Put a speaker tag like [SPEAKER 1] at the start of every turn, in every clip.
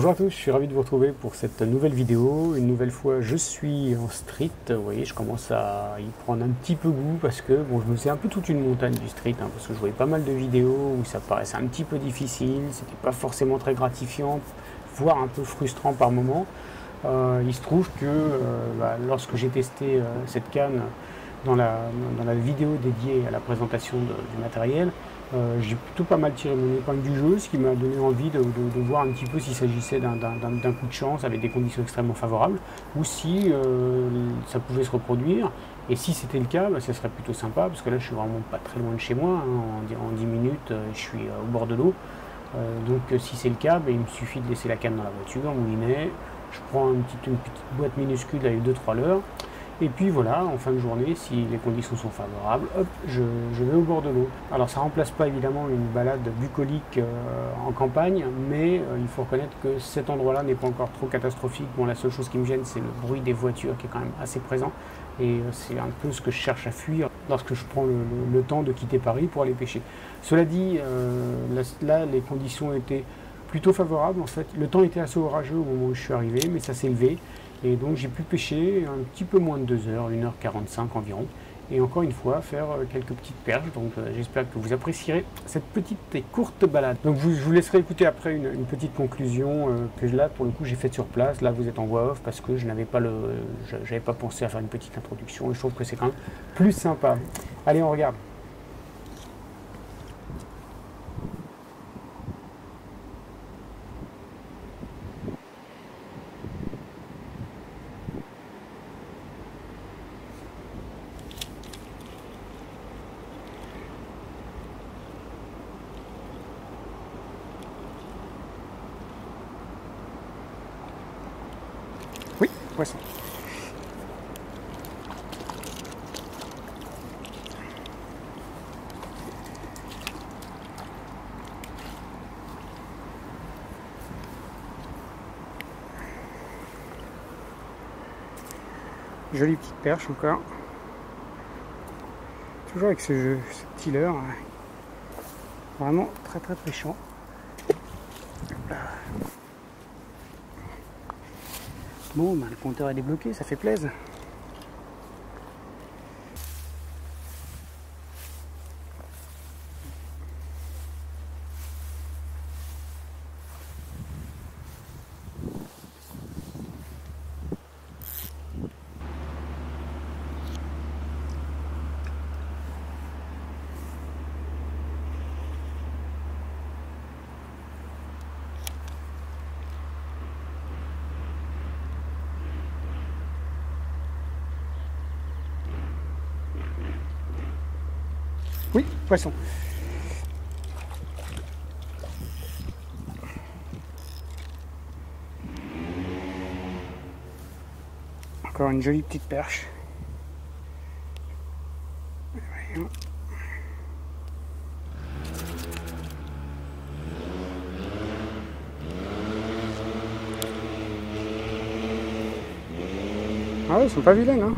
[SPEAKER 1] Bonjour à tous, je suis ravi de vous retrouver pour cette nouvelle vidéo. Une nouvelle fois, je suis en street. Vous voyez, je commence à y prendre un petit peu goût parce que bon, je me faisais un peu toute une montagne du street, parce que je voyais pas mal de vidéos où ça paraissait un petit peu difficile, c'était pas forcément très gratifiant, voire un peu frustrant par moment. Il se trouve que lorsque j'ai testé cette canne dans la vidéo dédiée à la présentation du matériel, j'ai plutôt pas mal tiré mon épingle du jeu, ce qui m'a donné envie de voir un petit peu s'il s'agissait d'un coup de chance avec des conditions extrêmement favorables, ou si ça pouvait se reproduire. Et si c'était le cas, ça serait plutôt sympa, parce que là je suis vraiment pas très loin de chez moi, en 10 minutes je suis au bord de l'eau. Donc si c'est le cas, il me suffit de laisser la canne dans la voiture, moulinée, je prends une petite boîte minuscule avec 2-3 leurres, et puis voilà, en fin de journée, si les conditions sont favorables, hop, je vais au bord de l'eau. Alors ça ne remplace pas évidemment une balade bucolique en campagne, mais il faut reconnaître que cet endroit-là n'est pas encore trop catastrophique. Bon, la seule chose qui me gêne, c'est le bruit des voitures qui est quand même assez présent, et c'est un peu ce que je cherche à fuir lorsque je prends le temps de quitter Paris pour aller pêcher. Cela dit, là, les conditions étaient plutôt favorable. En fait, le temps était assez orageux au moment où je suis arrivé, mais ça s'est levé. Et donc j'ai pu pêcher un petit peu moins de 2 heures, 1h45 environ. Et encore une fois, faire quelques petites perches. Donc j'espère que vous apprécierez cette petite et courte balade. Donc je vous laisserai écouter après une petite conclusion que là, pour le coup, j'ai faite sur place. Là, vous êtes en voix off parce que je n'avais pas j'avais pas pensé à faire une petite introduction. Et je trouve que c'est quand même plus sympa. Allez, on regarde. Oui, poisson. Jolie petite perche encore. Toujours avec ce petit leurre. Vraiment très très très chaud. Bon, le compteur est débloqué, ça fait plaisir. Oui, poisson. Encore une jolie petite perche. Voyons. Ah ouais, ils sont pas vilaines, hein.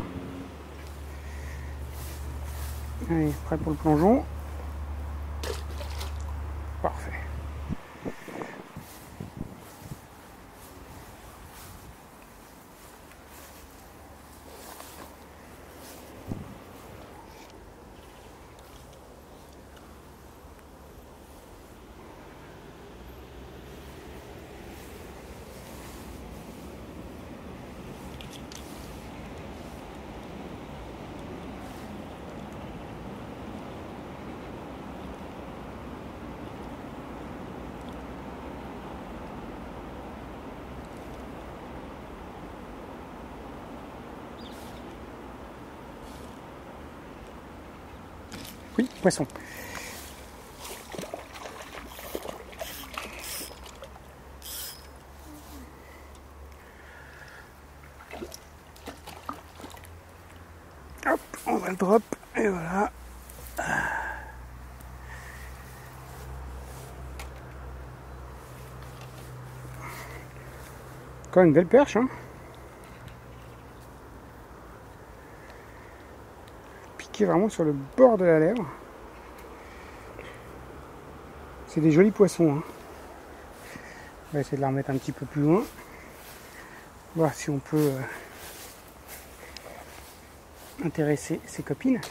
[SPEAKER 1] Allez, prêt pour le plongeon. Parfait. Oui, poisson. Hop, on va le drop, et voilà. Encore une belle perche, hein. Piqué vraiment sur le bord de la lèvre. C'est des jolis poissons, hein.
[SPEAKER 2] va essayer de la remettre un petit peu plus loin. Voir si on peut intéresser ses copines.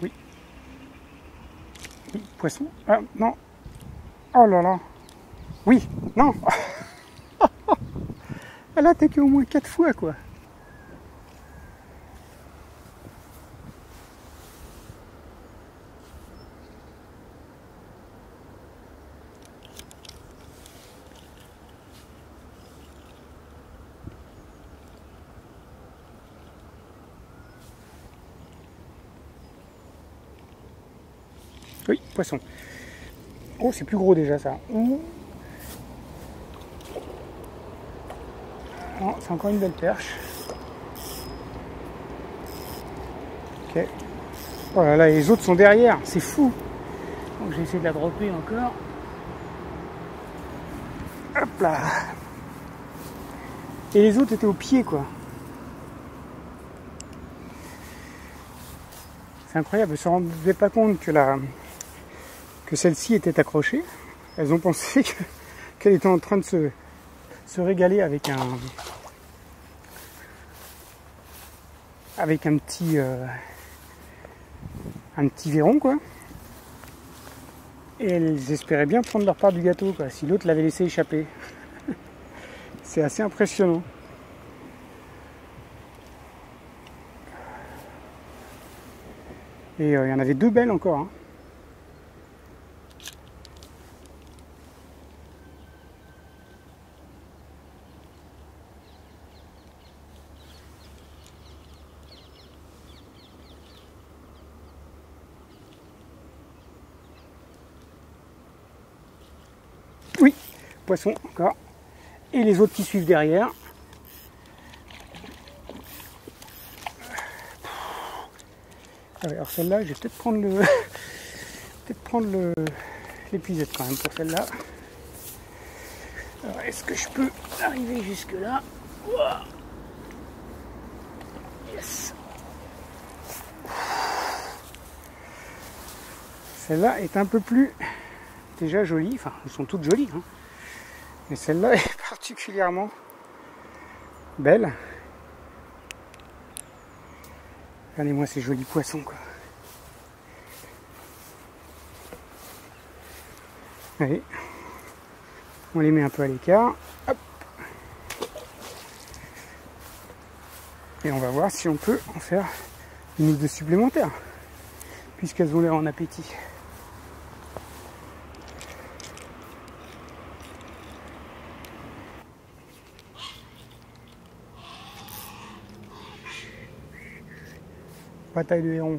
[SPEAKER 2] Oui. Oui, poisson. Ah, non. Oh là là. Oui, non. Elle a attaqué au moins 4 fois, quoi. Oui, poisson. Oh, c'est plus gros déjà, ça. Oh, c'est encore une belle perche. Ok. Oh là là, les autres sont derrière, c'est fou. Donc j'ai essayé de la dropper encore. Hop là. Et les autres étaient au pied, quoi. C'est incroyable, elles ne se rendaient pas compte que celle-ci était accrochée. Elles ont pensé qu'elle était en train de se régaler avec un petit verron, quoi. Et elles espéraient bien prendre leur part du gâteau, quoi, si l'autre l'avait laissé échapper. C'est assez impressionnant. Et il y en avait 2 belles encore, hein. Oui, poisson encore. Et les autres qui suivent derrière. Ah ouais, alors celle-là, je vais peut-être prendre l'épuisette quand même pour celle-là. Alors est-ce que je peux arriver jusque là? Yes. Celle-là est un peu plus déjà jolie, enfin elles sont toutes jolies, hein. Mais celle-là est particulièrement belle. Regardez-moi ces jolis poissons, quoi. Allez, on les met un peu à l'écart. Hop. Et on va voir si on peut en faire une ou deux supplémentaires, puisqu'elles ont l'air en appétit. Bataille de héron.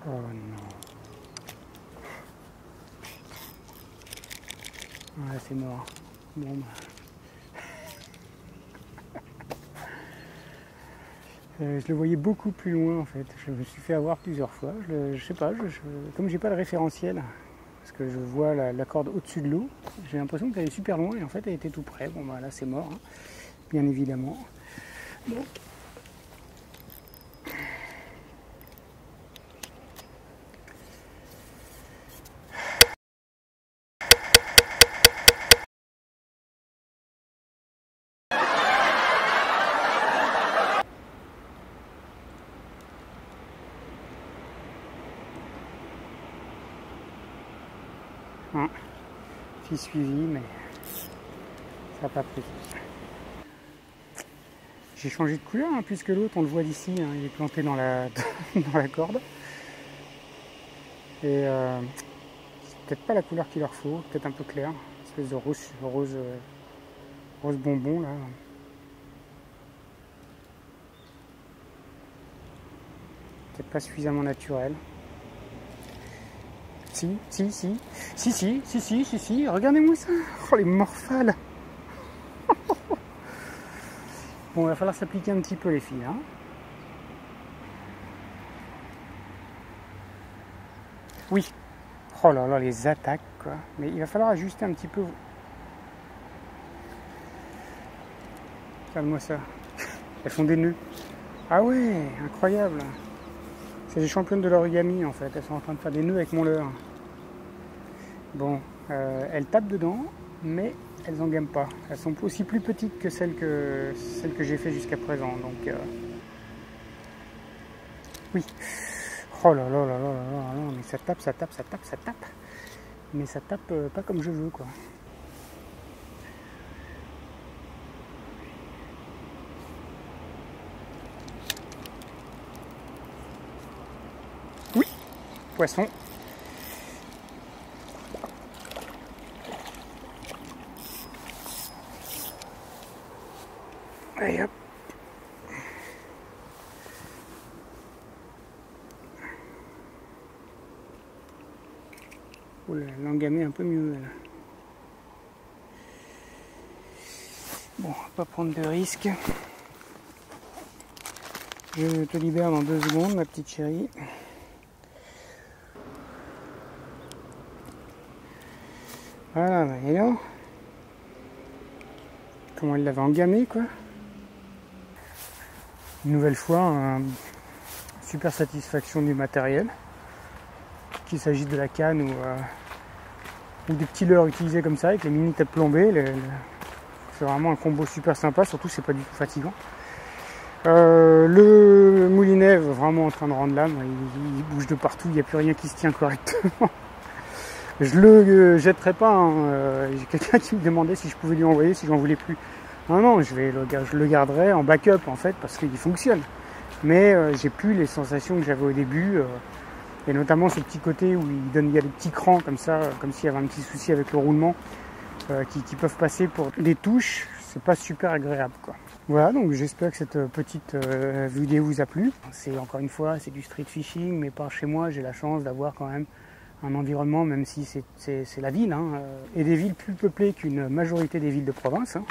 [SPEAKER 2] Oh non. Ouais, c'est mort. Bon, bah. Je le voyais beaucoup plus loin en fait. Je me suis fait avoir plusieurs fois. Je sais pas, comme j'ai pas de référentiel, parce que je vois la corde au-dessus de l'eau. J'ai l'impression qu'elle est super loin et en fait elle était tout près. Bon bah là c'est mort, hein, bien évidemment. Donc, j'ai suivi, mais ça n'a pas pris. J'ai changé de couleur, hein, puisque l'autre, on le voit d'ici, hein, il est planté dans la, dans la corde. Et c'est peut-être pas la couleur qu'il leur faut, peut-être un peu clair, une espèce de rose bonbon là. Peut-être pas suffisamment naturel. Si, regardez-moi ça. Oh les morphales. Bon, il va falloir s'appliquer un petit peu les filles, hein. Oui. Oh là là, les attaques, quoi. Mais il va falloir ajuster un petit peu. Regarde-moi ça. Elles font des nœuds. Ah ouais, incroyable. C'est des championnes de l'origami, en fait. Elles sont en train de faire des nœuds avec mon leurre. Bon, elles tapent dedans, mais elles n'en gagnent pas. Elles sont aussi plus petites que celles que j'ai fait jusqu'à présent. Donc, oui. Oh là là là là là là, mais ça tape. Mais ça tape pas comme je veux, quoi. Oui, poisson. Allez hop. Oh là, l'engamée un peu mieux là. Bon, on va pas prendre de risques. Je te libère dans 2 secondes, ma petite chérie. Voilà, bah, et là, comment elle l'avait engamé, quoi. Une nouvelle fois, super satisfaction du matériel, qu'il s'agisse de la canne ou des petits leurres utilisés comme ça avec les mini têtes plombées. C'est vraiment un combo super sympa, surtout c'est pas du tout fatigant. Le moulinet est vraiment en train de rendre l'âme, il bouge de partout, il n'y a plus rien qui se tient correctement. Je le jetterai pas, hein. J'ai quelqu'un qui me demandait si je pouvais lui envoyer, si j'en voulais plus. Non, je le garderai en backup en fait, parce qu'il fonctionne. Mais j'ai plus les sensations que j'avais au début, et notamment ce petit côté où il y a des petits crans comme ça, comme s'il y avait un petit souci avec le roulement, qui peuvent passer pour des touches. C'est pas super agréable, quoi. Voilà, donc j'espère que cette petite vidéo vous a plu. C'est encore une fois, c'est du street fishing, mais par chez moi, j'ai la chance d'avoir quand même un environnement, même si c'est la ville, hein, et des villes plus peuplées qu'une majorité des villes de province, hein.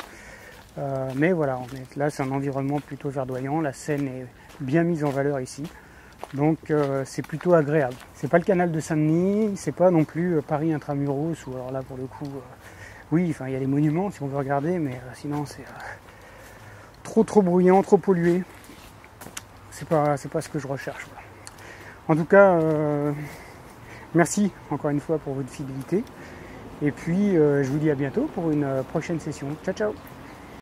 [SPEAKER 2] Mais voilà, là c'est un environnement plutôt verdoyant, la Seine est bien mise en valeur ici, donc c'est plutôt agréable. C'est pas le canal de Saint-Denis, c'est pas non plus Paris intramuros, ou alors là pour le coup, oui, enfin il y a les monuments si on veut regarder, mais sinon c'est trop bruyant, trop pollué. C'est pas ce que je recherche. Voilà. En tout cas, merci encore une fois pour votre fidélité. Et puis je vous dis à bientôt pour une prochaine session. Ciao ciao.